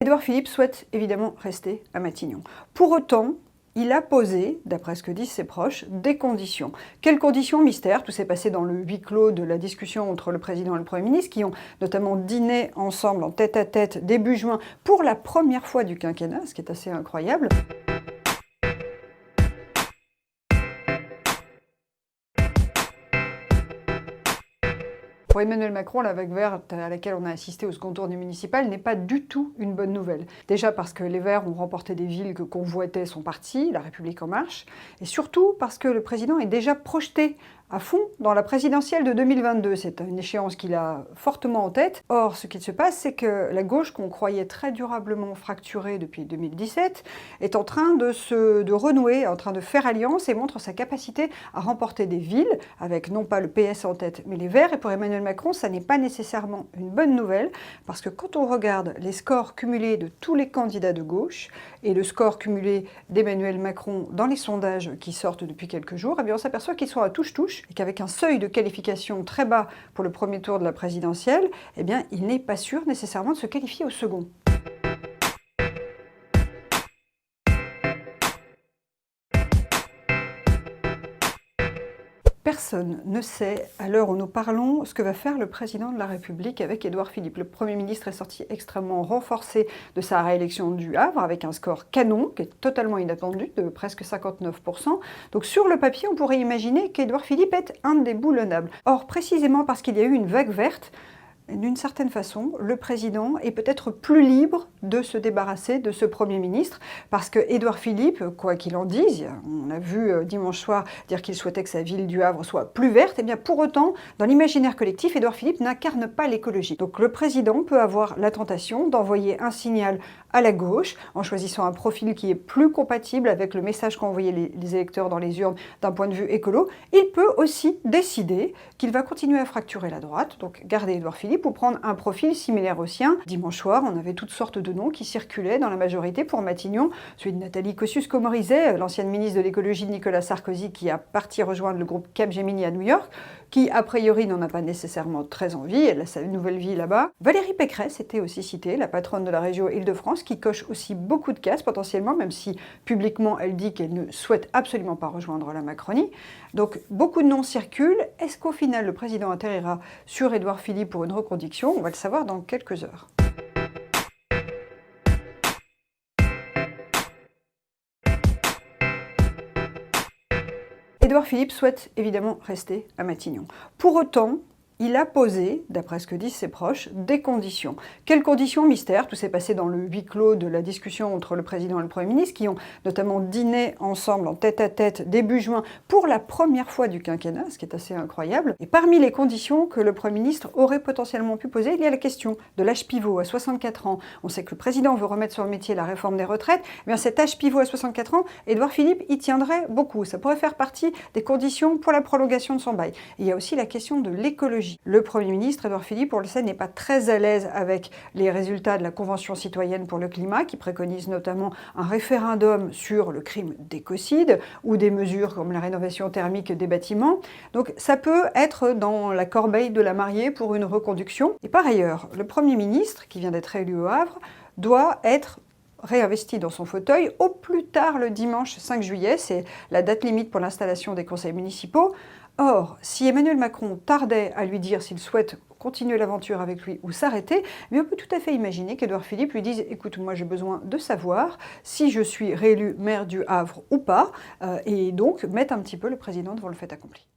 Édouard Philippe souhaite évidemment rester à Matignon. Pour autant, il a posé, d'après ce que disent ses proches, des conditions. Quelles conditions? Mystère. Tout s'est passé dans le huis clos de la discussion entre le président et le Premier ministre, qui ont notamment dîné ensemble en tête-à-tête début juin pour la première fois du quinquennat, ce qui est assez incroyable. Pour Emmanuel Macron, la vague verte à laquelle on a assisté au second tour des municipales n'est pas du tout une bonne nouvelle. Déjà parce que les Verts ont remporté des villes que convoitait son parti, La République En Marche, et surtout parce que le président est déjà projeté à fond dans la présidentielle de 2022. C'est une échéance qu'il a fortement en tête. Or, ce qui se passe, c'est que la gauche, qu'on croyait très durablement fracturée depuis 2017, est en train de renouer, en train de faire alliance et montre sa capacité à remporter des villes, avec non pas le PS en tête, mais les Verts. Et pour Emmanuel Macron, ça n'est pas nécessairement une bonne nouvelle, parce que quand on regarde les scores cumulés de tous les candidats de gauche, et le score cumulé d'Emmanuel Macron dans les sondages qui sortent depuis quelques jours, eh bien on s'aperçoit qu'ils sont à touche-touche, et qu'avec un seuil de qualification très bas pour le premier tour de la présidentielle, eh bien, il n'est pas sûr nécessairement de se qualifier au second. Personne ne sait, à l'heure où nous parlons, ce que va faire le président de la République avec Édouard Philippe. Le Premier ministre est sorti extrêmement renforcé de sa réélection du Havre, avec un score canon, qui est totalement inattendu, de presque 59%. Donc sur le papier, on pourrait imaginer qu'Édouard Philippe est indéboulonnable. Or, précisément parce qu'il y a eu une vague verte, d'une certaine façon, le président est peut-être plus libre de se débarrasser de ce Premier ministre, parce que Édouard Philippe, quoi qu'il en dise, on a vu dimanche soir dire qu'il souhaitait que sa ville du Havre soit plus verte, et bien pour autant, dans l'imaginaire collectif, Édouard Philippe n'incarne pas l'écologie. Donc le président peut avoir la tentation d'envoyer un signal à la gauche, en choisissant un profil qui est plus compatible avec le message qu'ont envoyé les électeurs dans les urnes d'un point de vue écolo. Il peut aussi décider qu'il va continuer à fracturer la droite, donc garder Édouard Philippe, ou prendre un profil similaire au sien. Dimanche soir, on avait toutes sortes de noms qui circulaient dans la majorité pour Matignon. Celui de Nathalie Kosciusko-Morizet, l'ancienne ministre de l'écologie de Nicolas Sarkozy, qui a parti rejoindre le groupe Capgemini à New York, qui a priori n'en a pas nécessairement très envie, elle a sa nouvelle vie là-bas. Valérie Pécresse était aussi citée, la patronne de la région Île-de-France, qui coche aussi beaucoup de cases potentiellement, même si publiquement elle dit qu'elle ne souhaite absolument pas rejoindre la Macronie. Donc beaucoup de noms circulent. Est-ce qu'au final le président atterrira sur Édouard Philippe pour une reconduction? On va le savoir dans quelques heures. Édouard Philippe souhaite évidemment rester à Matignon. Pour autant, il a posé, d'après ce que disent ses proches, des conditions. Quelles conditions? Mystère. Tout s'est passé dans le huis clos de la discussion entre le président et le Premier ministre, qui ont notamment dîné ensemble en tête-à-tête début juin pour la première fois du quinquennat, ce qui est assez incroyable. Et parmi les conditions que le Premier ministre aurait potentiellement pu poser, il y a la question de l'âge pivot à 64 ans. On sait que le président veut remettre sur le métier la réforme des retraites. Eh bien cet âge pivot à 64 ans, Édouard Philippe y tiendrait beaucoup. Ça pourrait faire partie des conditions pour la prolongation de son bail. Et il y a aussi la question de l'écologie. Le Premier ministre, Édouard Philippe, on le sait, n'est pas très à l'aise avec les résultats de la Convention citoyenne pour le climat, qui préconise notamment un référendum sur le crime d'écocide, ou des mesures comme la rénovation thermique des bâtiments. Donc ça peut être dans la corbeille de la mariée pour une reconduction. Et par ailleurs, le Premier ministre, qui vient d'être élu au Havre, doit être réinvesti dans son fauteuil au plus tard le dimanche 5 juillet, c'est la date limite pour l'installation des conseils municipaux. Or, si Emmanuel Macron tardait à lui dire s'il souhaite continuer l'aventure avec lui ou s'arrêter, mais on peut tout à fait imaginer qu'Édouard Philippe lui dise « Écoute, moi j'ai besoin de savoir si je suis réélu maire du Havre ou pas », et donc mettre un petit peu le président devant le fait accompli.